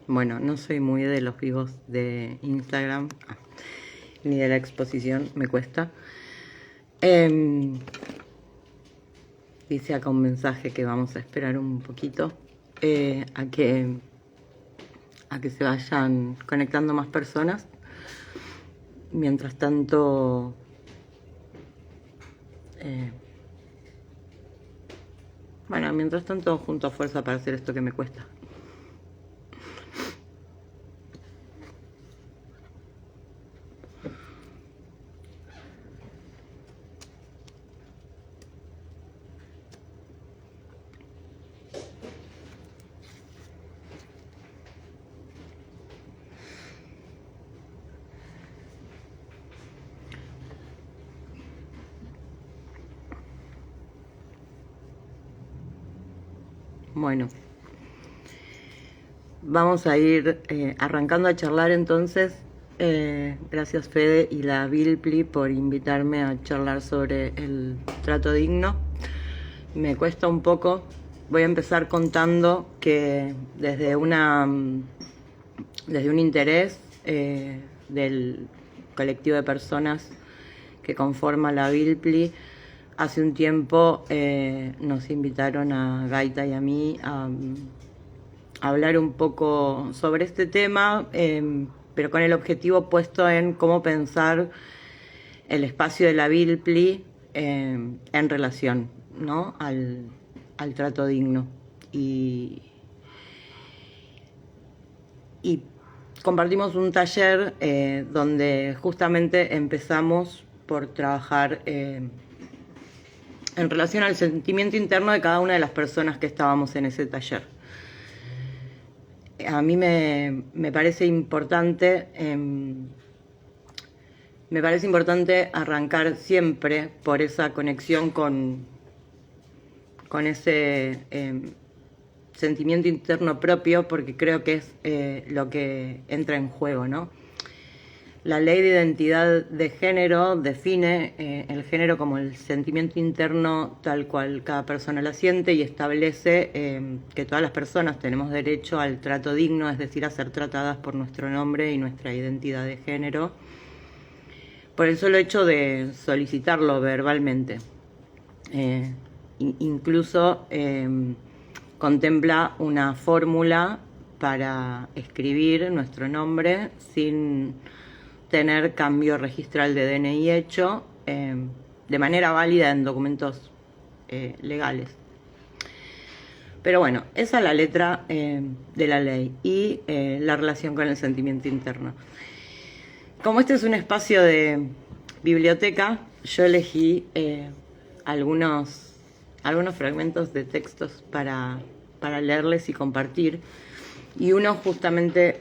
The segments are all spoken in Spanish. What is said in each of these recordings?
Bueno, no soy muy de los vivos de Instagram, ni de la exposición, me cuesta. Dice acá un mensaje que vamos a esperar un poquito a que se vayan conectando más personas. Mientras tanto, junto a fuerza para hacer esto que me cuesta. Bueno, vamos a ir arrancando a charlar entonces. Gracias Fede y la Vilpli por invitarme a charlar sobre el trato digno. Me cuesta un poco. Voy a empezar contando que desde un interés del colectivo de personas que conforma la Vilpli, hace un tiempo nos invitaron a Gaita y a mí a hablar un poco sobre este tema, pero con el objetivo puesto en cómo pensar el espacio de la Vilpli en relación, ¿no?, al trato digno. Y compartimos un taller donde justamente empezamos por trabajar en relación al sentimiento interno de cada una de las personas que estábamos en ese taller. A mí me parece importante arrancar siempre por esa conexión con ese sentimiento interno propio, porque creo que es lo que entra en juego, ¿no? La ley de identidad de género define el género como el sentimiento interno tal cual cada persona la siente y establece que todas las personas tenemos derecho al trato digno, es decir, a ser tratadas por nuestro nombre y nuestra identidad de género, por el solo hecho de solicitarlo verbalmente. Incluso contempla una fórmula para escribir nuestro nombre sin tener cambio registral de DNI hecho de manera válida en documentos legales. Pero bueno, esa es la letra de la ley y la relación con el sentimiento interno. Como este es un espacio de biblioteca, yo elegí algunos fragmentos de textos para leerles y compartir, y uno justamente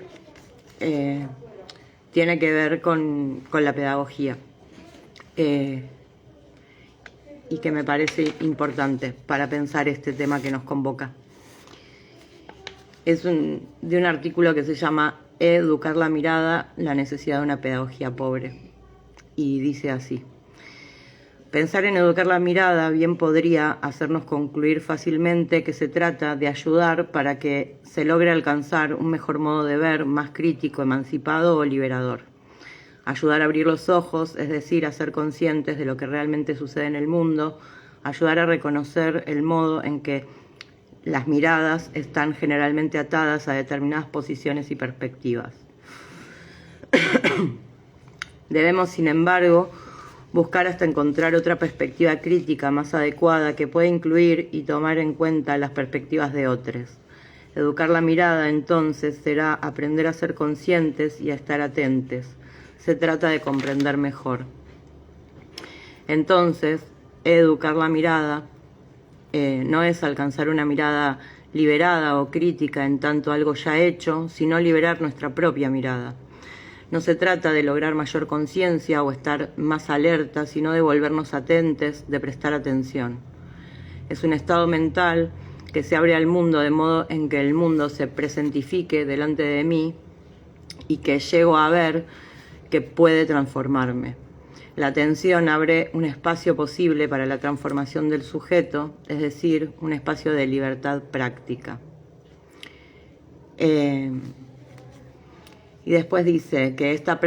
tiene que ver con la pedagogía y que me parece importante para pensar este tema que nos convoca. Es de un artículo que se llama Educar la mirada, la necesidad de una pedagogía pobre, y dice así: pensar en educar la mirada bien podría hacernos concluir fácilmente que se trata de ayudar para que se logre alcanzar un mejor modo de ver, más crítico, emancipado o liberador. Ayudar a abrir los ojos, es decir, a ser conscientes de lo que realmente sucede en el mundo, ayudar a reconocer el modo en que las miradas están generalmente atadas a determinadas posiciones y perspectivas. Debemos, sin embargo, buscar hasta encontrar otra perspectiva crítica más adecuada que pueda incluir y tomar en cuenta las perspectivas de otros. Educar la mirada, entonces, será aprender a ser conscientes y a estar atentos. Se trata de comprender mejor. Entonces, educar la mirada no es alcanzar una mirada liberada o crítica en tanto algo ya hecho, sino liberar nuestra propia mirada. No se trata de lograr mayor conciencia o estar más alerta, sino de volvernos atentos, de prestar atención. Es un estado mental que se abre al mundo de modo en que el mundo se presentifique delante de mí y que llego a ver que puede transformarme. La atención abre un espacio posible para la transformación del sujeto, es decir, un espacio de libertad práctica. Y después dice que esta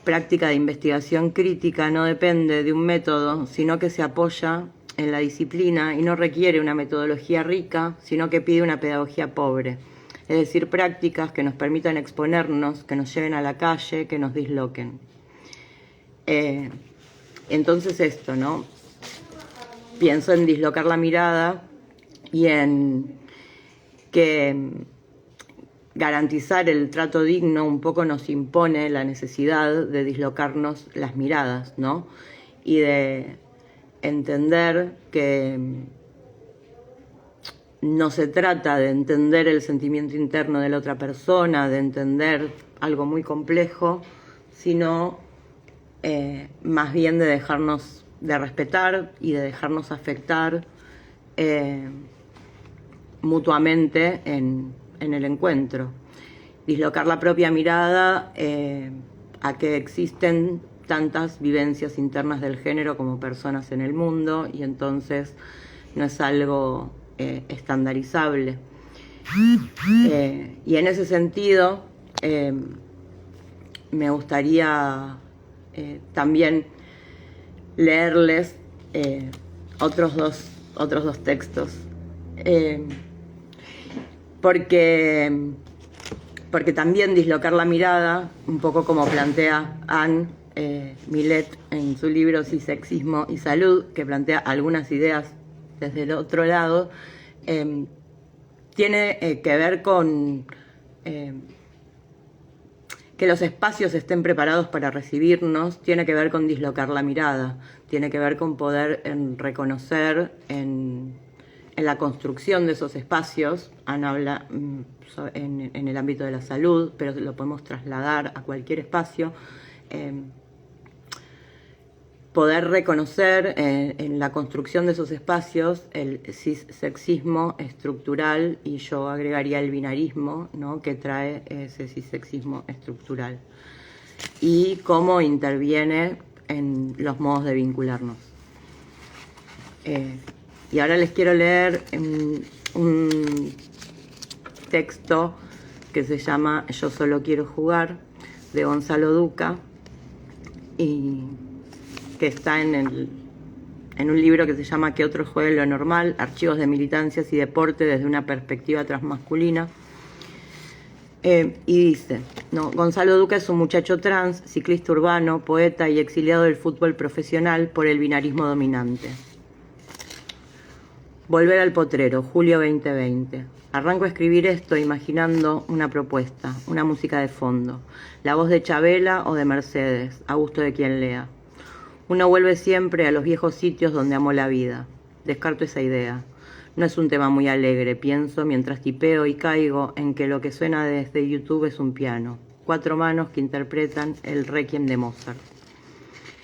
práctica de investigación crítica no depende de un método, sino que se apoya en la disciplina y no requiere una metodología rica, sino que pide una pedagogía pobre. Es decir, prácticas que nos permitan exponernos, que nos lleven a la calle, que nos disloquen. Entonces esto, ¿no? Pienso en dislocar la mirada y en que garantizar el trato digno un poco nos impone la necesidad de dislocarnos las miradas, ¿no? Y de entender que no se trata de entender el sentimiento interno de la otra persona, de entender algo muy complejo, sino más bien de dejarnos, de respetar y de dejarnos afectar mutuamente en el encuentro. Dislocar la propia mirada a que existen tantas vivencias internas del género como personas en el mundo, y entonces no es algo estandarizable. Y en ese sentido me gustaría también leerles otros dos textos, porque también dislocar la mirada, un poco como plantea Anne Millet en su libro Sí, Sexismo y Salud, que plantea algunas ideas desde el otro lado, tiene que ver con que los espacios estén preparados para recibirnos, tiene que ver con dislocar la mirada, tiene que ver con poder reconocer en la construcción de esos espacios. Ana habla en el ámbito de la salud, pero lo podemos trasladar a cualquier espacio. Poder reconocer en la construcción de esos espacios el cissexismo estructural, y yo agregaría el binarismo, ¿no?, que trae ese cissexismo estructural, y cómo interviene en los modos de vincularnos. Y ahora les quiero leer un texto que se llama Yo solo quiero jugar, de Gonzalo Duca, y que está en un libro que se llama Que otros jueguen lo normal, archivos de militancias y deporte desde una perspectiva transmasculina. Y dice, ¿no? Gonzalo Duca es un muchacho trans, ciclista urbano, poeta y exiliado del fútbol profesional por el binarismo dominante. Volver al potrero, julio 2020. Arranco a escribir esto imaginando una propuesta, una música de fondo, la voz de Chabela o de Mercedes, a gusto de quien lea. Uno vuelve siempre a los viejos sitios donde amó la vida. Descarto esa idea. No es un tema muy alegre, pienso, mientras tipeo y caigo en que lo que suena desde YouTube es un piano. 4 manos que interpretan el Requiem de Mozart.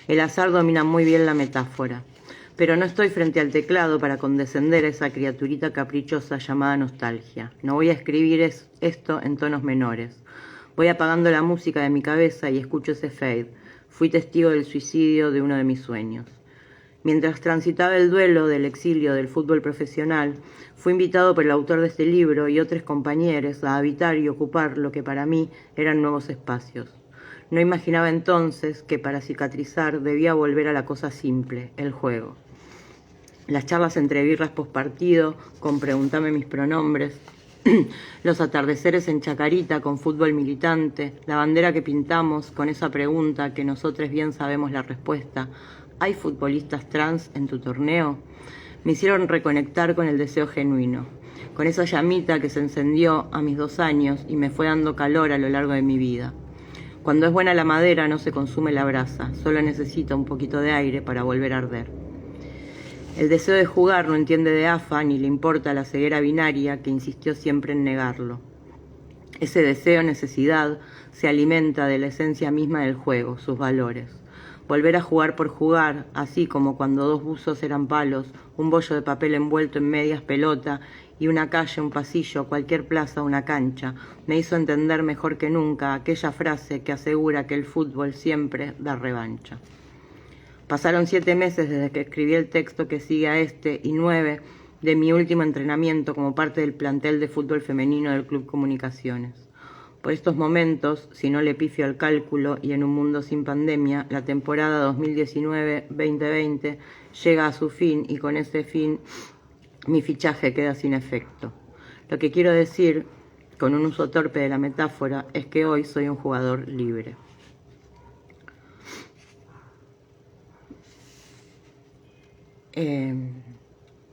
El azar domina muy bien la metáfora. Pero no estoy frente al teclado para condescender a esa criaturita caprichosa llamada nostalgia. No voy a escribir esto en tonos menores. Voy apagando la música de mi cabeza y escucho ese fade. Fui testigo del suicidio de uno de mis sueños. Mientras transitaba el duelo del exilio del fútbol profesional, fui invitado por el autor de este libro y otros compañeros a habitar y ocupar lo que para mí eran nuevos espacios. No imaginaba entonces que para cicatrizar debía volver a la cosa simple, el juego. Las charlas entre birras postpartido, con preguntame mis pronombres, los atardeceres en Chacarita con fútbol militante, la bandera que pintamos con esa pregunta que nosotros bien sabemos la respuesta, ¿hay futbolistas trans en tu torneo?, me hicieron reconectar con el deseo genuino, con esa llamita que se encendió a mis 2 años y me fue dando calor a lo largo de mi vida. Cuando es buena la madera no se consume la brasa, solo necesita un poquito de aire para volver a arder. El deseo de jugar no entiende de AFA ni le importa la ceguera binaria que insistió siempre en negarlo. Ese deseo-necesidad se alimenta de la esencia misma del juego, sus valores. Volver a jugar por jugar, así como cuando 2 buzos eran palos, un bollo de papel envuelto en medias pelota y una calle, un pasillo, cualquier plaza, una cancha, me hizo entender mejor que nunca aquella frase que asegura que el fútbol siempre da revancha. Pasaron 7 meses desde que escribí el texto que sigue a este y 9 de mi último entrenamiento como parte del plantel de fútbol femenino del Club Comunicaciones. Por estos momentos, si no le pifio al cálculo y en un mundo sin pandemia, la temporada 2019-2020 llega a su fin y con ese fin mi fichaje queda sin efecto. Lo que quiero decir, con un uso torpe de la metáfora, es que hoy soy un jugador libre.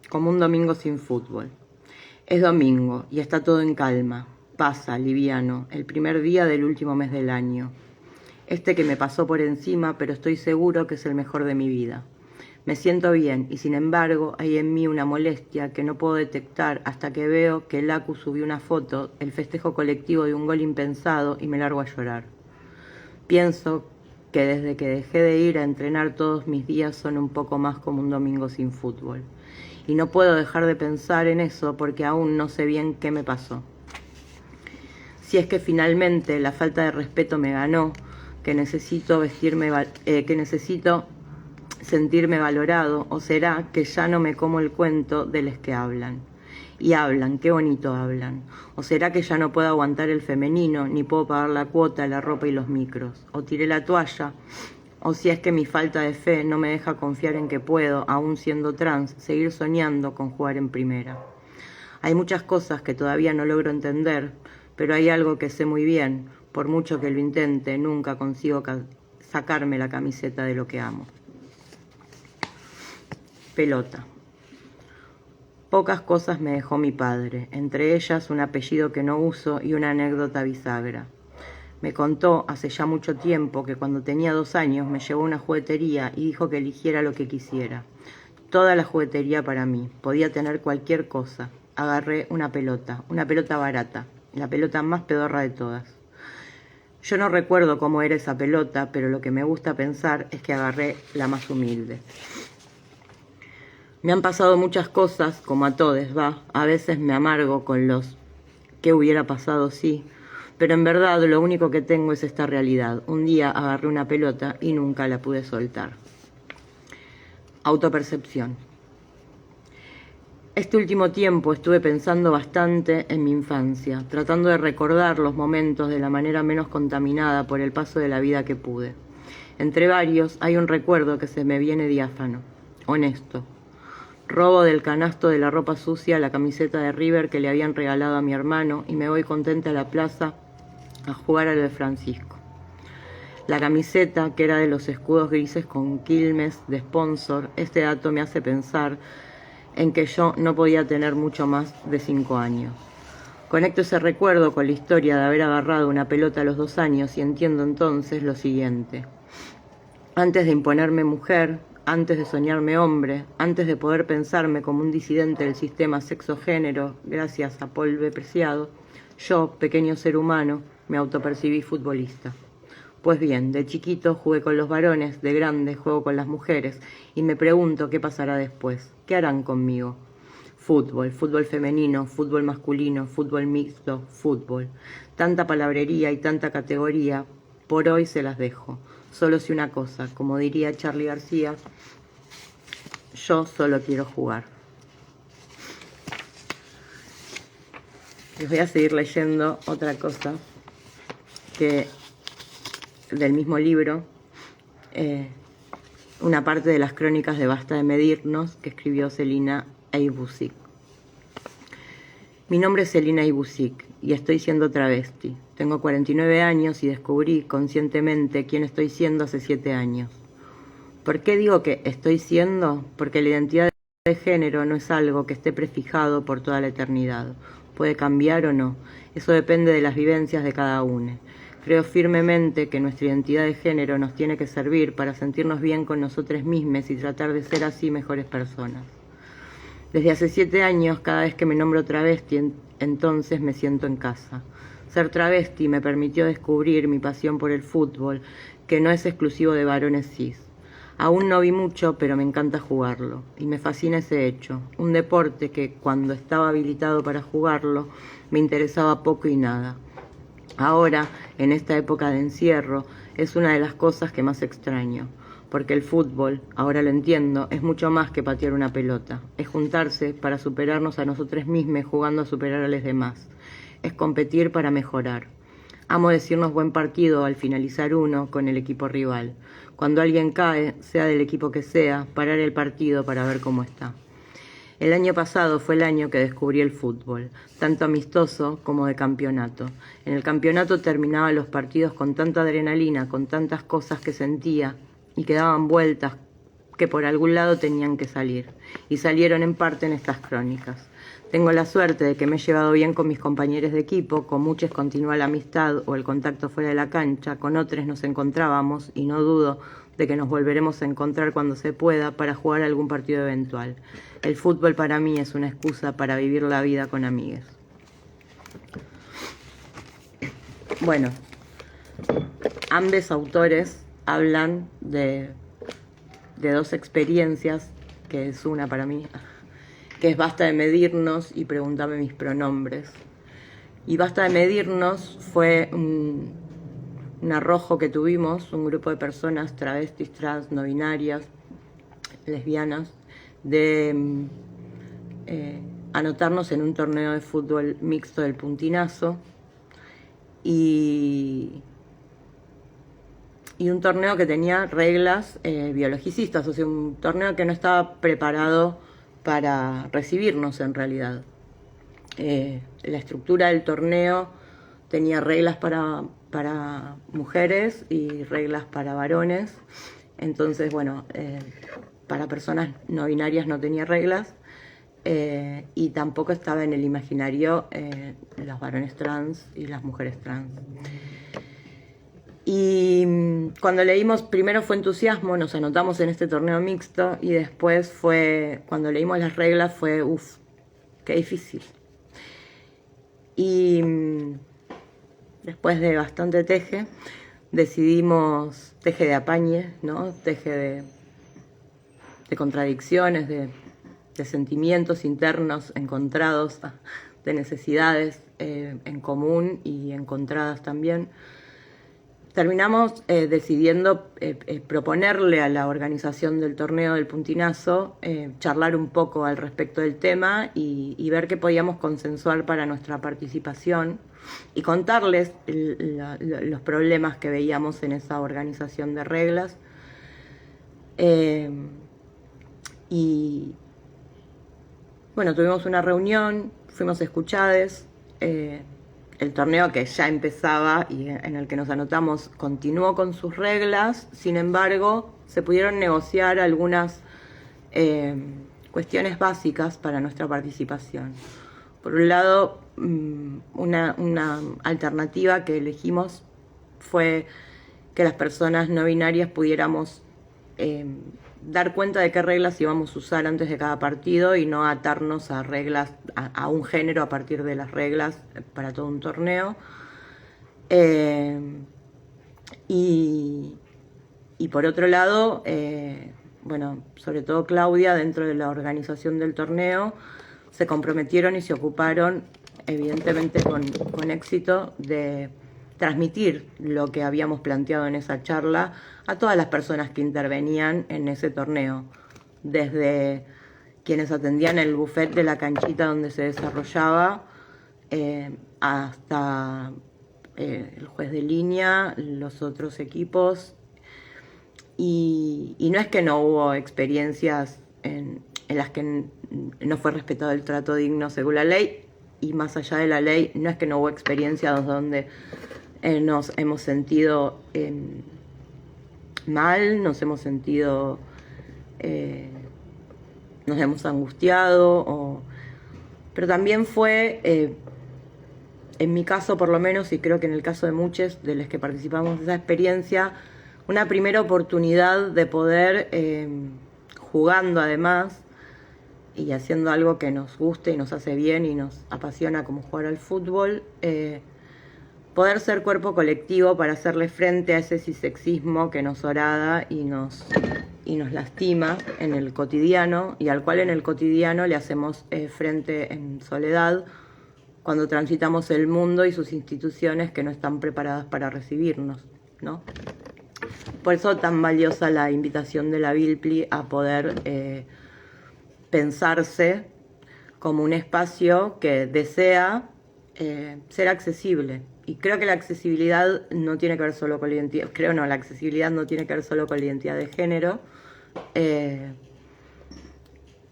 Como un domingo sin fútbol. Es domingo y está todo en calma. Pasa, liviano, el primer día del último mes del año. Este que me pasó por encima, pero estoy seguro que es el mejor de mi vida. Me siento bien y sin embargo hay en mí una molestia que no puedo detectar hasta que veo que el Acu subió una foto, el festejo colectivo de un gol impensado y me largo a llorar. Pienso que desde que dejé de ir a entrenar todos mis días son un poco más como un domingo sin fútbol. Y no puedo dejar de pensar en eso porque aún no sé bien qué me pasó. Si es que finalmente la falta de respeto me ganó, que necesito sentirme valorado, o será que ya no me como el cuento de los que hablan. Y hablan, qué bonito hablan. O será que ya no puedo aguantar el femenino, ni puedo pagar la cuota, la ropa y los micros. O tiré la toalla, o si es que mi falta de fe no me deja confiar en que puedo, aún siendo trans, seguir soñando con jugar en primera. Hay muchas cosas que todavía no logro entender, pero hay algo que sé muy bien, por mucho que lo intente, nunca consigo sacarme la camiseta de lo que amo. Pelota. Pocas cosas me dejó mi padre, entre ellas un apellido que no uso y una anécdota bisagra. Me contó hace ya mucho tiempo que cuando tenía 2 años me llevó a una juguetería y dijo que eligiera lo que quisiera. Toda la juguetería para mí, podía tener cualquier cosa. Agarré una pelota barata, la pelota más pedorra de todas. Yo no recuerdo cómo era esa pelota, pero lo que me gusta pensar es que agarré la más humilde. Me han pasado muchas cosas, como a todos, a veces me amargo con los ¿qué hubiera pasado si? Pero en verdad lo único que tengo es esta realidad. Un día agarré una pelota y nunca la pude soltar. Autopercepción. Este último tiempo estuve pensando bastante en mi infancia, tratando de recordar los momentos de la manera menos contaminada por el paso de la vida que pude. Entre varios hay un recuerdo que se me viene diáfano, honesto. Robo del canasto de la ropa sucia la camiseta de River que le habían regalado a mi hermano y me voy contenta a la plaza a jugar al de Francisco. La camiseta, que era de los escudos grises con Quilmes de sponsor, este dato me hace pensar en que yo no podía tener mucho más de 5 años. Conecto ese recuerdo con la historia de haber agarrado una pelota a los 2 años y entiendo entonces lo siguiente. Antes de imponerme mujer, antes de soñarme hombre, antes de poder pensarme como un disidente del sistema sexo-género, gracias a Paul B. Preciado, yo, pequeño ser humano, me autopercibí futbolista. Pues bien, de chiquito jugué con los varones, de grande juego con las mujeres, y me pregunto qué pasará después, qué harán conmigo. Fútbol, fútbol femenino, fútbol masculino, fútbol mixto, fútbol. Tanta palabrería y tanta categoría, por hoy se las dejo. Solo sé una cosa, como diría Charly García, yo solo quiero jugar. Les voy a seguir leyendo otra cosa que del mismo libro, una parte de las crónicas de Basta de Medirnos que escribió Celina Eibusic. Mi nombre es Celina Eibusic y estoy siendo travesti. Tengo 49 años y descubrí conscientemente quién estoy siendo hace 7 años. ¿Por qué digo que estoy siendo? Porque la identidad de género no es algo que esté prefijado por toda la eternidad. Puede cambiar o no. Eso depende de las vivencias de cada uno. Creo firmemente que nuestra identidad de género nos tiene que servir para sentirnos bien con nosotros mismos y tratar de ser así mejores personas. Desde hace 7 años, cada vez que me nombro travesti, entonces me siento en casa. Ser travesti me permitió descubrir mi pasión por el fútbol, que no es exclusivo de varones cis. Aún no vi mucho, pero me encanta jugarlo, y me fascina ese hecho. Un deporte que, cuando estaba habilitado para jugarlo, me interesaba poco y nada. Ahora, en esta época de encierro, es una de las cosas que más extraño, porque el fútbol, ahora lo entiendo, es mucho más que patear una pelota. Es juntarse para superarnos a nosotros mismos jugando a superar a los demás. Es competir para mejorar. Amo decirnos buen partido al finalizar uno con el equipo rival. Cuando alguien cae, sea del equipo que sea, parar el partido para ver cómo está. El año pasado fue el año que descubrí el fútbol, tanto amistoso como de campeonato. En el campeonato terminaba los partidos con tanta adrenalina, con tantas cosas que sentía y que daban vueltas que por algún lado tenían que salir. Y salieron en parte en estas crónicas. Tengo la suerte de que me he llevado bien con mis compañeros de equipo, con muchos continúa la amistad o el contacto fuera de la cancha, con otros nos encontrábamos y no dudo de que nos volveremos a encontrar cuando se pueda para jugar algún partido eventual. El fútbol para mí es una excusa para vivir la vida con amigues. Bueno, ambos autores hablan de dos experiencias, que es una para mí, que es Basta de medirnos y Pregúntame mis pronombres. Y Basta de medirnos fue un arrojo que tuvimos, un grupo de personas travestis, trans, no binarias, lesbianas, de anotarnos en un torneo de fútbol mixto del Puntinazo y un torneo que tenía reglas biologicistas, o sea, un torneo que no estaba preparado para recibirnos en realidad. La estructura del torneo tenía reglas para mujeres y reglas para varones, entonces, bueno, para personas no binarias no tenía reglas, y tampoco estaba en el imaginario los varones trans y las mujeres trans. Y cuando leímos, primero fue entusiasmo, nos anotamos en este torneo mixto, y después fue, cuando leímos las reglas fue, qué difícil. Y después de bastante teje, decidimos, teje de apañe, ¿no? Teje de contradicciones, de sentimientos internos encontrados, de necesidades en común y encontradas también. Terminamos decidiendo proponerle a la organización del torneo del Puntinazo charlar un poco al respecto del tema y ver qué podíamos consensuar para nuestra participación y contarles los problemas que veíamos en esa organización de reglas. Y bueno, tuvimos una reunión, fuimos escuchades. El torneo que ya empezaba y en el que nos anotamos continuó con sus reglas, sin embargo, se pudieron negociar algunas cuestiones básicas para nuestra participación. Por un lado, una alternativa que elegimos fue que las personas no binarias pudiéramos dar cuenta de qué reglas íbamos a usar antes de cada partido y no atarnos a reglas, a un género a partir de las reglas para todo un torneo. Y por otro lado, bueno, sobre todo Claudia, dentro de la organización del torneo, se comprometieron y se ocuparon, evidentemente con éxito, de transmitir lo que habíamos planteado en esa charla a todas las personas que intervenían en ese torneo, desde quienes atendían el buffet de la canchita donde se desarrollaba, hasta el juez de línea, los otros equipos. Y no es que no hubo experiencias en las que no fue respetado el trato digno según la ley, y más allá de la ley, no es que no hubo experiencias donde nos hemos sentido mal, nos hemos sentido, nos hemos angustiado, pero también fue, en mi caso por lo menos, y creo que en el caso de muchos de los que participamos de esa experiencia, una primera oportunidad de poder, jugando además, y haciendo algo que nos guste y nos hace bien y nos apasiona como jugar al fútbol, poder ser cuerpo colectivo para hacerle frente a ese cisexismo que nos horada y nos lastima en el cotidiano, y al cual en el cotidiano le hacemos frente en soledad cuando transitamos el mundo y sus instituciones que no están preparadas para recibirnos, ¿no? Por eso tan valiosa la invitación de la Bilpli a poder pensarse como un espacio que desea ser accesible y creo que la accesibilidad no tiene que ver solo con la identidad, la accesibilidad no tiene que ver solo con la identidad de género,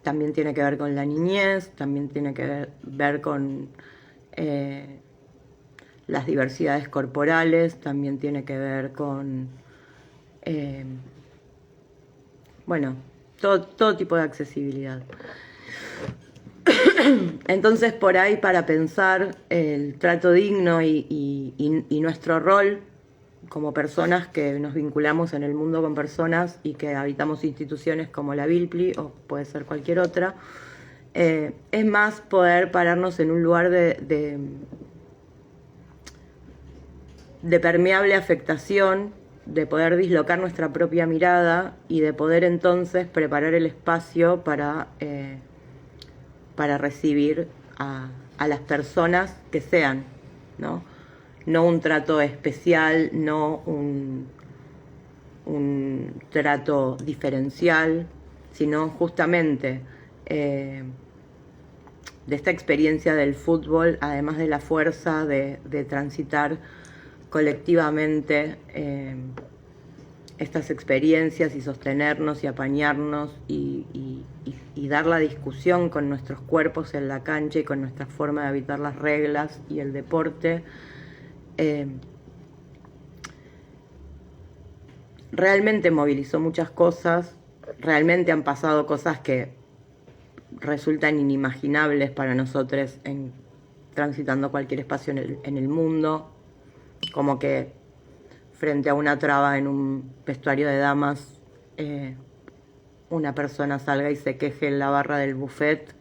también tiene que ver con la niñez, también tiene que ver con las diversidades corporales, también tiene que ver con, bueno, todo tipo de accesibilidad. Entonces, por ahí, para pensar el trato digno y nuestro rol como personas que nos vinculamos en el mundo con personas y que habitamos instituciones como la Vilpli o puede ser cualquier otra, es más poder pararnos en un lugar de permeable afectación, de poder dislocar nuestra propia mirada y de poder entonces preparar el espacio para recibir a las personas que sean, ¿no? No un trato especial, no un trato diferencial, sino justamente de esta experiencia del fútbol, además de la fuerza de transitar colectivamente estas experiencias y sostenernos y apañarnos y dar la discusión con nuestros cuerpos en la cancha y con nuestra forma de habitar las reglas y el deporte, realmente movilizó muchas cosas, realmente han pasado cosas que resultan inimaginables para nosotros transitando cualquier espacio en el mundo, como que frente a una traba en un vestuario de damas, una persona salga y se queje en la barra del buffet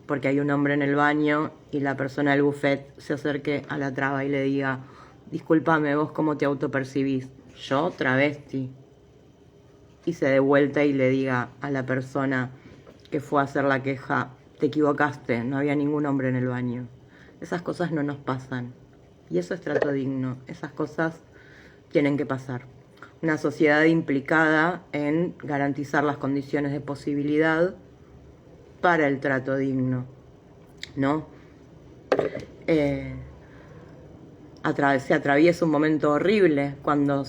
porque hay un hombre en el baño y la persona del buffet se acerque a la traba y le diga: discúlpame, ¿vos cómo te autopercibís? Yo, travesti. Y se dé vuelta y le diga a la persona que fue a hacer la queja: te equivocaste, no había ningún hombre en el baño. Esas cosas no nos pasan. Y eso es trato digno. Esas cosas tienen que pasar. Una sociedad implicada en garantizar las condiciones de posibilidad para el trato digno, ¿no? Se atraviesa un momento horrible cuando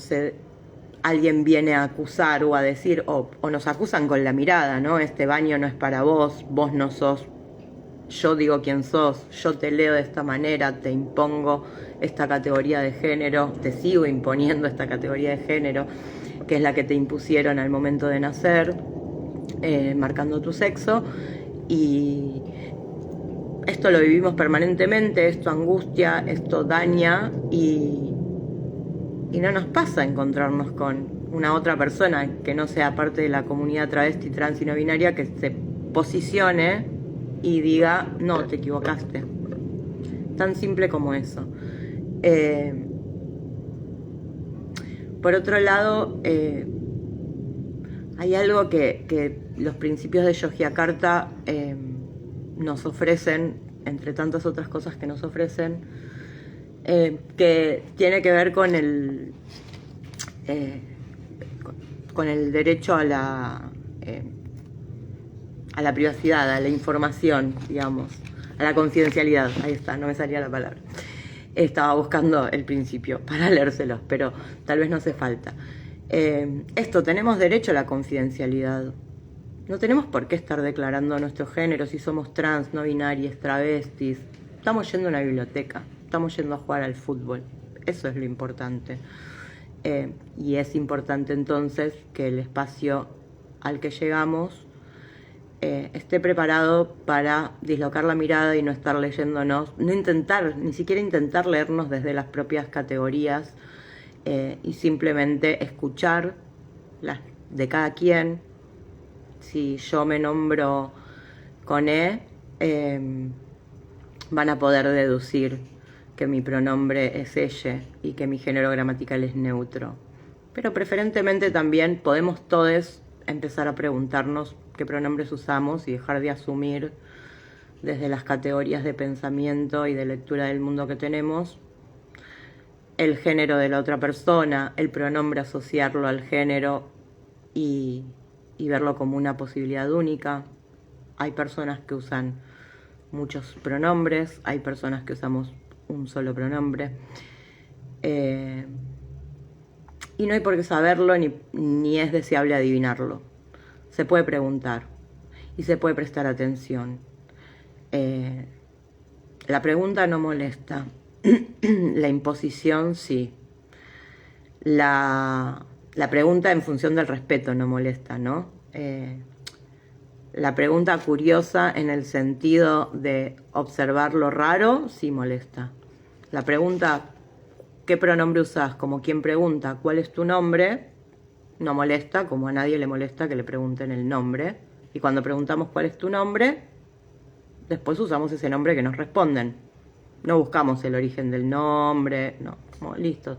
alguien viene a acusar o a decir, o nos acusan con la mirada, ¿no? Este baño no es para vos, vos no sos, yo digo quién sos, yo te leo de esta manera, te impongo esta categoría de género, te sigo imponiendo esta categoría de género, que es la que te impusieron al momento de nacer, marcando tu sexo, y esto lo vivimos permanentemente, esto angustia, esto daña, y no nos pasa encontrarnos con una otra persona que no sea parte de la comunidad travesti, trans y no binaria que se posicione y diga: no, te equivocaste. Tan simple como eso. Por otro lado, hay algo que los principios de Yogyakarta nos ofrecen, entre tantas otras cosas que nos ofrecen, que tiene que ver con el derecho a la privacidad, a la información, digamos, a la confidencialidad. Ahí está, no me salía la palabra. Estaba buscando el principio para leérselos, pero tal vez no hace falta. Tenemos derecho a la confidencialidad. No tenemos por qué estar declarando nuestro género si somos trans, no binarias, travestis. Estamos yendo a una biblioteca, estamos yendo a jugar al fútbol. Eso es lo importante. Y es importante entonces que el espacio al que llegamos esté preparado para dislocar la mirada y no estar leyéndonos, ni siquiera intentar leernos desde las propias categorías, y simplemente escuchar las de cada quien. Si yo me nombro con van a poder deducir que mi pronombre es ella y que mi género gramatical es neutro. Pero preferentemente también podemos todos empezar a preguntarnos qué pronombres usamos y dejar de asumir desde las categorías de pensamiento y de lectura del mundo que tenemos el género de la otra persona, el pronombre, asociarlo al género y verlo como una posibilidad única. Hay personas que usan muchos pronombres, hay personas que usamos un solo pronombre. Eh, y no hay por qué saberlo ni es deseable adivinarlo. Se puede preguntar y se puede prestar atención. La pregunta no molesta. La imposición sí. La pregunta en función del respeto no molesta, ¿no? La pregunta curiosa en el sentido de observar lo raro sí molesta. La pregunta, ¿qué pronombre usás? Como quien pregunta, ¿cuál es tu nombre? No molesta, como a nadie le molesta que le pregunten el nombre. Y cuando preguntamos cuál es tu nombre, después usamos ese nombre que nos responden. No buscamos el origen del nombre, no, como, listo.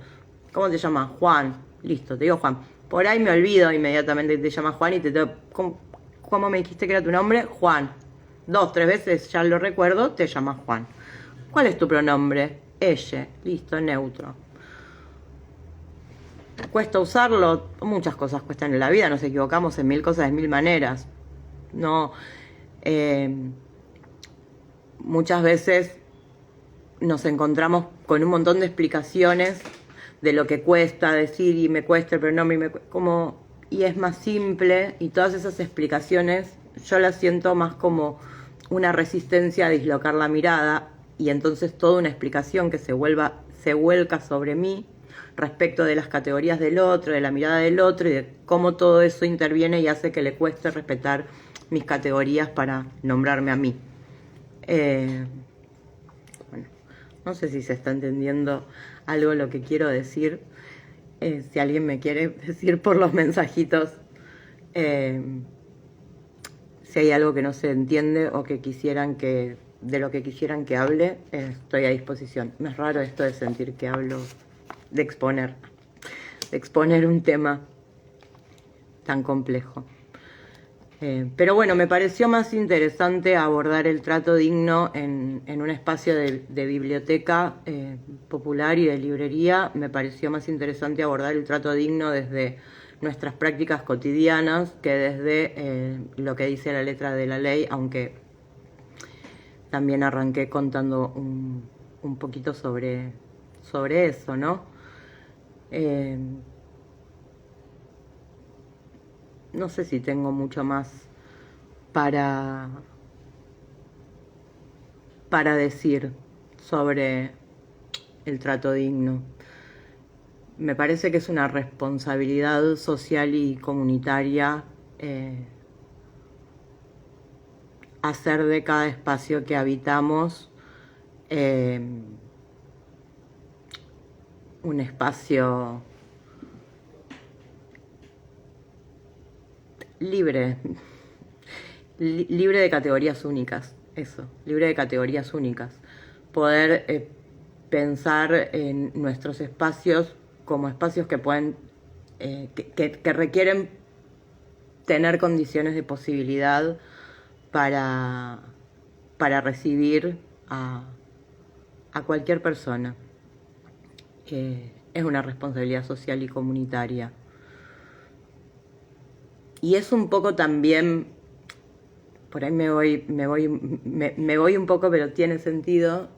¿Cómo te llamas? Juan. Listo, te digo Juan. Por ahí me olvido inmediatamente que te llamas Juan y te digo, ¿cómo me dijiste que era tu nombre? Juan. 2, 3 veces ya lo recuerdo, te llamas Juan. ¿Cuál es tu pronombre? Ella. Listo, neutro. ¿Cuesta usarlo? Muchas cosas cuestan en la vida, nos equivocamos en 1000 cosas de 1000 maneras. No, muchas veces nos encontramos con un montón de explicaciones de lo que cuesta decir y me cuesta el pronombre y es más simple, y todas esas explicaciones yo las siento más como una resistencia a dislocar la mirada, y entonces toda una explicación que se vuelca sobre mí respecto de las categorías del otro, de la mirada del otro y de cómo todo eso interviene y hace que le cueste respetar mis categorías para nombrarme a mí. Bueno, no sé si se está entendiendo algo lo que quiero decir. Si alguien me quiere decir por los mensajitos si hay algo que no se entiende o que de lo que quisieran que hable, estoy a disposición. Me es raro esto de sentir que hablo, de exponer un tema tan complejo. Pero bueno, me pareció más interesante abordar el trato digno en un espacio de biblioteca popular y de librería. Me pareció más interesante abordar el trato digno desde nuestras prácticas cotidianas que desde lo que dice la letra de la ley, aunque también arranqué contando un poquito sobre eso, ¿no? No sé si tengo mucho más para decir sobre el trato digno. Me parece que es una responsabilidad social y comunitaria hacer de cada espacio que habitamos un espacio libre de categorías únicas, eso, libre de categorías únicas. Poder pensar en nuestros espacios como espacios que pueden, que requieren tener condiciones de posibilidad para recibir a cualquier persona. Es una responsabilidad social y comunitaria. Y es un poco también, por ahí me voy un poco, pero tiene sentido.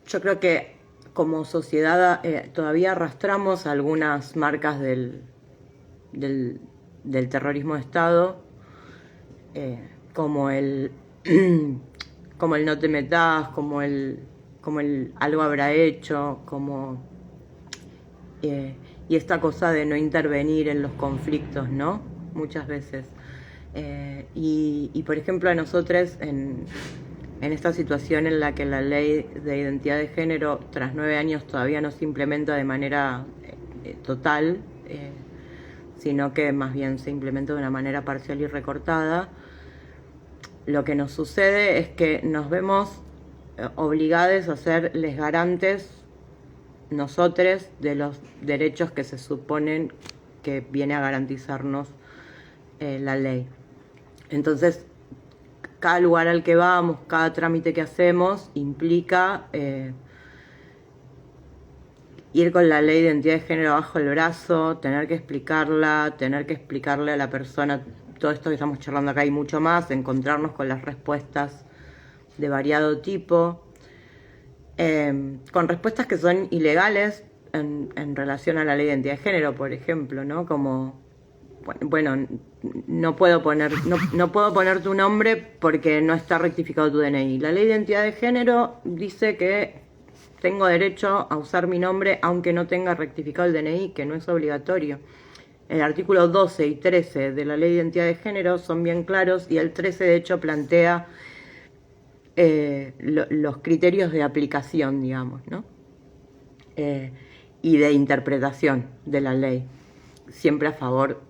Yo creo que como sociedad todavía arrastramos algunas marcas del terrorismo de Estado, como el no te metas, como el algo habrá hecho, y esta cosa de no intervenir en los conflictos, ¿no? Muchas veces. Y por ejemplo, a nosotros en esta situación en la que la ley de identidad de género, tras 9 años, todavía no se implementa de manera total, sino que más bien se implementa de una manera parcial y recortada, lo que nos sucede es que nos vemos obligados a ser les garantes nosotros de los derechos que se suponen que viene a garantizarnos la ley. Entonces, cada lugar al que vamos, cada trámite que hacemos implica ir con la ley de identidad de género bajo el brazo, tener que explicarle a la persona todo esto que estamos charlando acá y mucho más, encontrarnos con las respuestas de variado tipo. con respuestas que son ilegales en relación a la ley de identidad de género, por ejemplo, ¿no? Como, bueno, no puedo poner tu nombre porque no está rectificado tu DNI. La ley de identidad de género dice que tengo derecho a usar mi nombre aunque no tenga rectificado el DNI, que no es obligatorio. El artículo 12 y 13 de la ley de identidad de género son bien claros y el 13 de hecho plantea los criterios de aplicación, digamos, ¿no? Y de interpretación de la ley, siempre a favor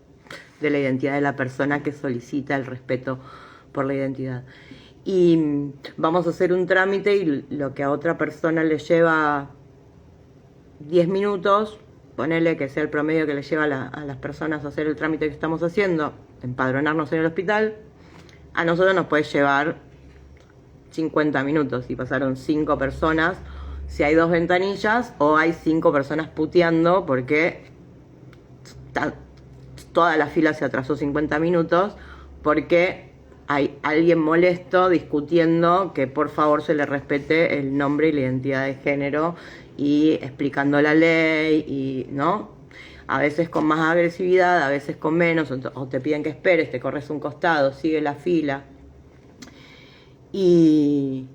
de la identidad de la persona que solicita el respeto por la identidad. Y vamos a hacer un trámite y lo que a otra persona le lleva 10 minutos, ponele que sea el promedio que le lleva a las personas a hacer el trámite que estamos haciendo, empadronarnos en el hospital, a nosotros nos puede llevar 50 minutos si pasaron 5 personas, si hay 2 ventanillas o hay 5 personas puteando porque toda la fila se atrasó 50 minutos porque hay alguien molesto discutiendo que por favor se le respete el nombre y la identidad de género y explicando la ley, y ¿no? A veces con más agresividad, a veces con menos, o te piden que esperes, te corres un costado, sigue la fila. Y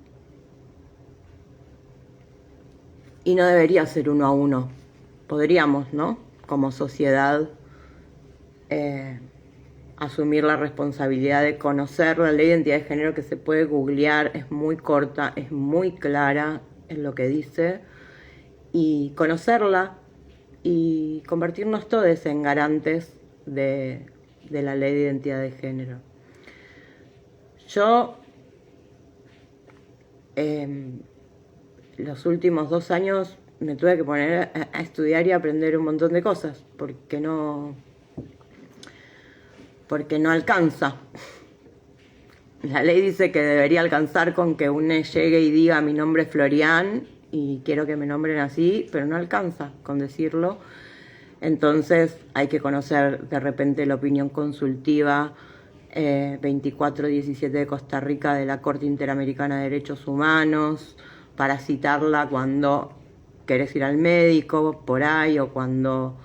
no debería ser 1 a 1. Podríamos, ¿no? Como sociedad, asumir la responsabilidad de conocer la ley de identidad de género, que se puede googlear, es muy corta, es muy clara en lo que dice, y conocerla y convertirnos todos en garantes de la ley de identidad de género. Yo los últimos 2 años me tuve que poner a estudiar y a aprender un montón de cosas, porque no alcanza. La ley dice que debería alcanzar con que uno llegue y diga mi nombre es Florian y quiero que me nombren así, pero no alcanza con decirlo. Entonces hay que conocer de repente la opinión consultiva 2417 de Costa Rica de la Corte Interamericana de Derechos Humanos, para citarla cuando querés ir al médico por ahí, o cuando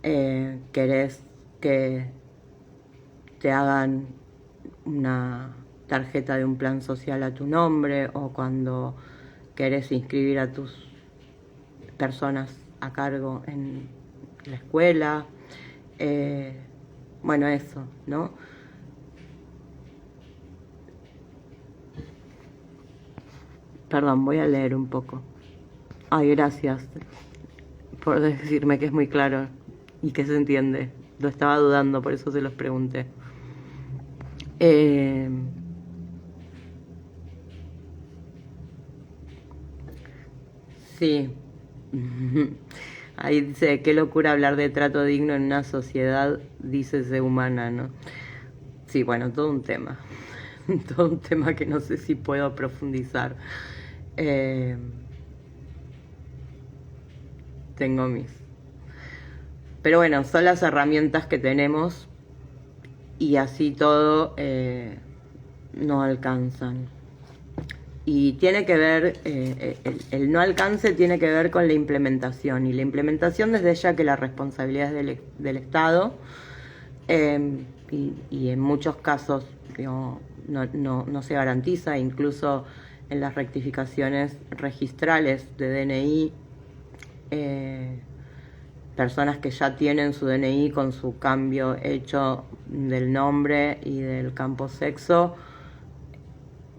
querés que te hagan una tarjeta de un plan social a tu nombre, o cuando querés inscribir a tus personas a cargo en la escuela. Bueno, eso, ¿no? Perdón, voy a leer un poco. Ay, gracias por decirme que es muy claro y que se entiende. Lo estaba dudando, por eso se los pregunté. Sí. Ahí dice, qué locura hablar de trato digno en una sociedad, dícese humana, ¿no? Sí, bueno, todo un tema. Todo un tema que no sé si puedo profundizar. Tengo mis... Pero bueno, son las herramientas que tenemos y así todo no alcanzan. Y tiene que ver, el no alcance tiene que ver con la implementación. Y la implementación, desde ya que la responsabilidad es del Estado, y en muchos casos no se garantiza, incluso en las rectificaciones registrales de DNI, personas que ya tienen su DNI con su cambio hecho del nombre y del campo sexo,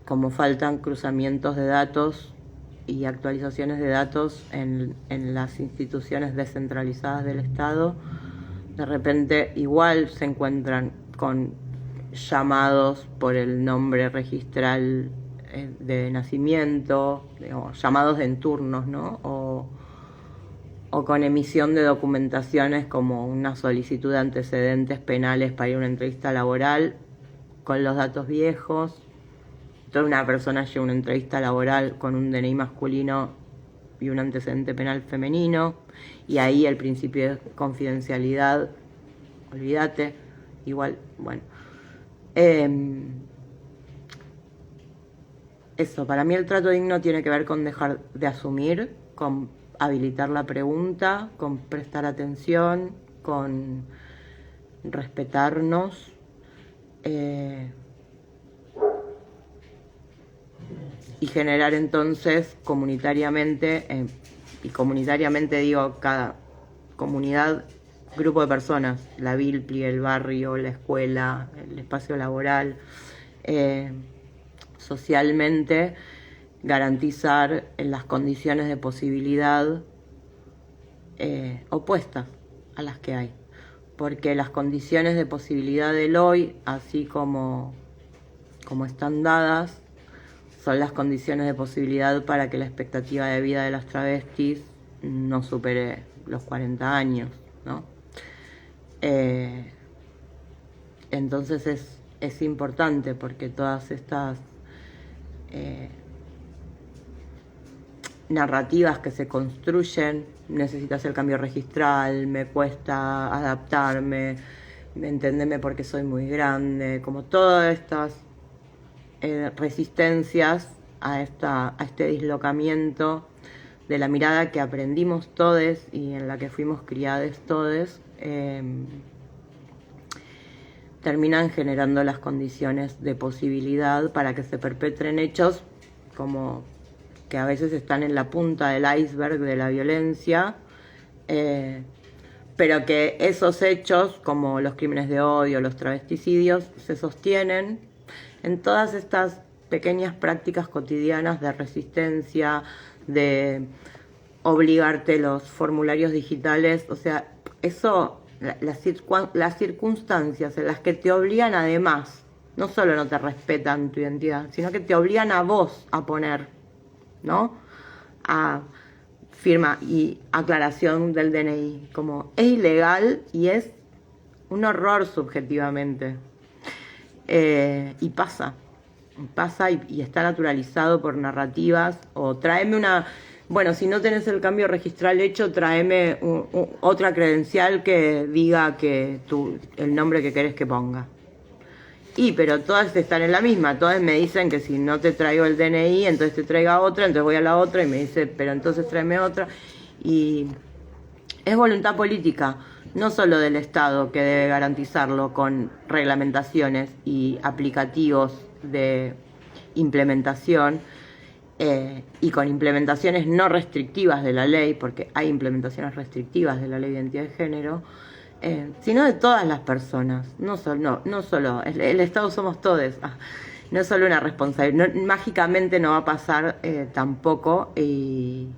como faltan cruzamientos de datos y actualizaciones de datos en las instituciones descentralizadas del Estado, de repente igual se encuentran con llamados por el nombre registral de nacimiento, digamos, llamados en turnos, ¿no? O con emisión de documentaciones como una solicitud de antecedentes penales para ir a una entrevista laboral con los datos viejos. Entonces una persona llega a una entrevista laboral con un DNI masculino y un antecedente penal femenino, y ahí el principio de confidencialidad, olvídate, igual, bueno. eso, para mí el trato digno tiene que ver con dejar de asumir, con habilitar la pregunta, con prestar atención, con respetarnos. Y generar entonces comunitariamente, y comunitariamente digo cada comunidad, grupo de personas, la Vilpli, el barrio, la escuela, el espacio laboral, socialmente garantizar las condiciones de posibilidad opuestas a las que hay. Porque las condiciones de posibilidad del hoy, así como están dadas, son las condiciones de posibilidad para que la expectativa de vida de las travestis no supere los 40 años, ¿no? Entonces es importante porque todas estas narrativas que se construyen, necesitas el cambio registral, me cuesta adaptarme, entendeme porque soy muy grande, como todas estas resistencias a este dislocamiento de la mirada que aprendimos todos y en la que fuimos criados todos, terminan generando las condiciones de posibilidad para que se perpetren hechos como que a veces están en la punta del iceberg de la violencia, pero que esos hechos, como los crímenes de odio, los travesticidios, se sostienen en todas estas pequeñas prácticas cotidianas de resistencia, de obligarte los formularios digitales, o sea, eso, las circunstancias en las que te obligan además, no solo no te respetan tu identidad, sino que te obligan a vos a poner, ¿no? A firma y aclaración del DNI, como es ilegal y es un horror subjetivamente. Y pasa y está naturalizado por narrativas, o tráeme una, bueno, si no tenés el cambio registral hecho, tráeme otra credencial que diga que el nombre que querés que ponga. Pero todas están en la misma, todas me dicen que si no te traigo el DNI, entonces te traiga otra, entonces voy a la otra y me dice, pero entonces tráeme otra. Y es voluntad política, no solo del Estado, que debe garantizarlo con reglamentaciones y aplicativos de implementación, y con implementaciones no restrictivas de la ley, porque hay implementaciones restrictivas de la ley de identidad de género, sino de todas las personas, no solo el Estado somos todos, no es solo una responsabilidad, mágicamente no va a pasar tampoco, y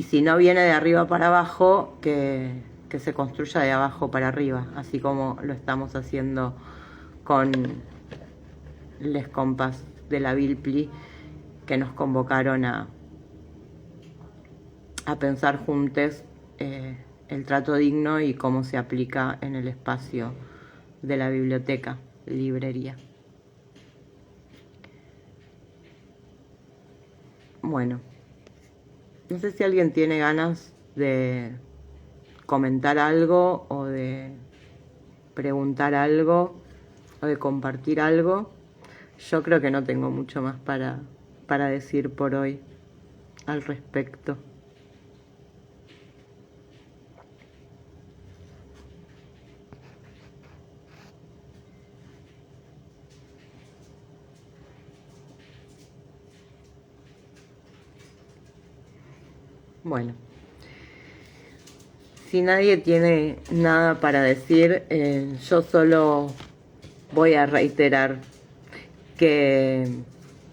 si no viene de arriba para abajo, que se construya de abajo para arriba, así como lo estamos haciendo con les compas de la Vilpli, que nos convocaron a pensar juntos el trato digno y cómo se aplica en el espacio de la biblioteca, librería. Bueno, no sé si alguien tiene ganas de comentar algo o de preguntar algo o de compartir algo. Yo creo que no tengo mucho más para decir por hoy al respecto. Bueno, si nadie tiene nada para decir, yo solo voy a reiterar que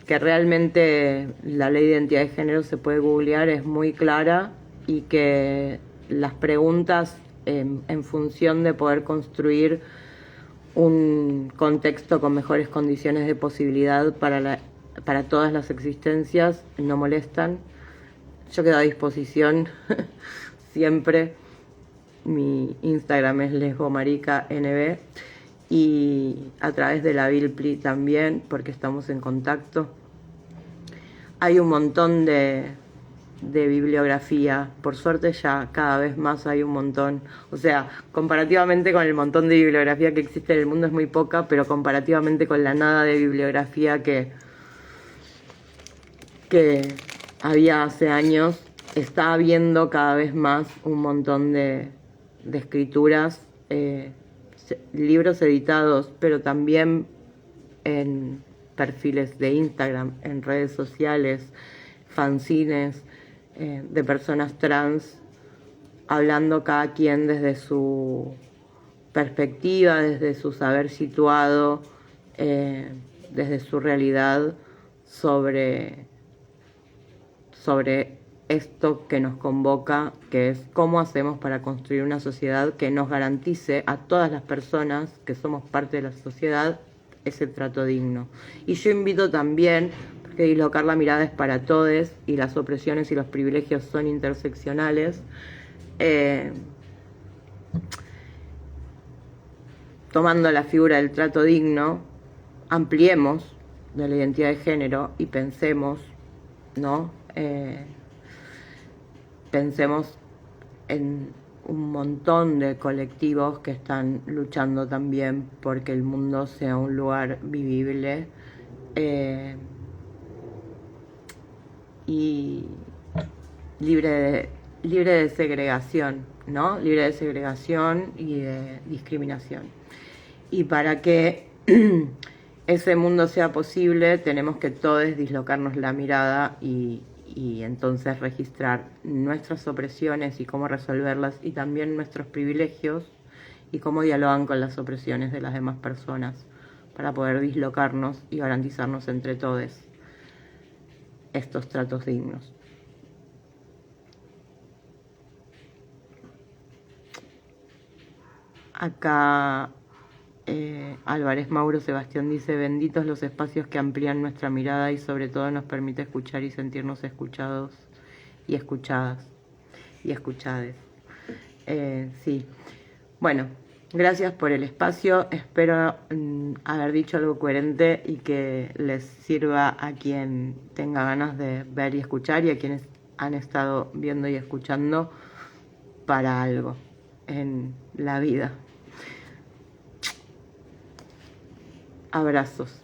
realmente la ley de identidad de género se puede googlear, es muy clara, y que las preguntas en función de poder construir un contexto con mejores condiciones de posibilidad para todas las existencias no molestan. Yo quedo a disposición siempre. Mi Instagram es lesbomaricanb, y a través de la Vilpli también, porque estamos en contacto. Hay un montón de bibliografía, por suerte ya cada vez más hay un montón, o sea, comparativamente con el montón de bibliografía que existe en el mundo es muy poca, pero comparativamente con la nada de bibliografía que que había hace años, está habiendo cada vez más un montón de escrituras, libros editados, pero también en perfiles de Instagram, en redes sociales, fanzines, de personas trans, hablando cada quien desde su perspectiva, desde su saber situado, desde su realidad sobre esto que nos convoca, que es cómo hacemos para construir una sociedad que nos garantice a todas las personas que somos parte de la sociedad ese trato digno. Y yo invito también, porque dislocar la mirada es para todos y las opresiones y los privilegios son interseccionales, tomando la figura del trato digno, ampliemos de la identidad de género y pensemos, ¿no? Pensemos en un montón de colectivos que están luchando también porque el mundo sea un lugar vivible, y libre de segregación, ¿no? Libre de segregación y de discriminación. Y para que ese mundo sea posible, tenemos que todos dislocarnos la mirada y entonces registrar nuestras opresiones y cómo resolverlas, y también nuestros privilegios y cómo dialogan con las opresiones de las demás personas, para poder dislocarnos y garantizarnos entre todos estos tratos dignos. Acá Álvarez Mauro Sebastián dice: benditos los espacios que amplían nuestra mirada y sobre todo nos permite escuchar y sentirnos escuchados y escuchadas y escuchades. Sí, bueno, gracias por el espacio, espero haber dicho algo coherente y que les sirva a quien tenga ganas de ver y escuchar, y a quienes han estado viendo y escuchando para algo en la vida. Abrazos.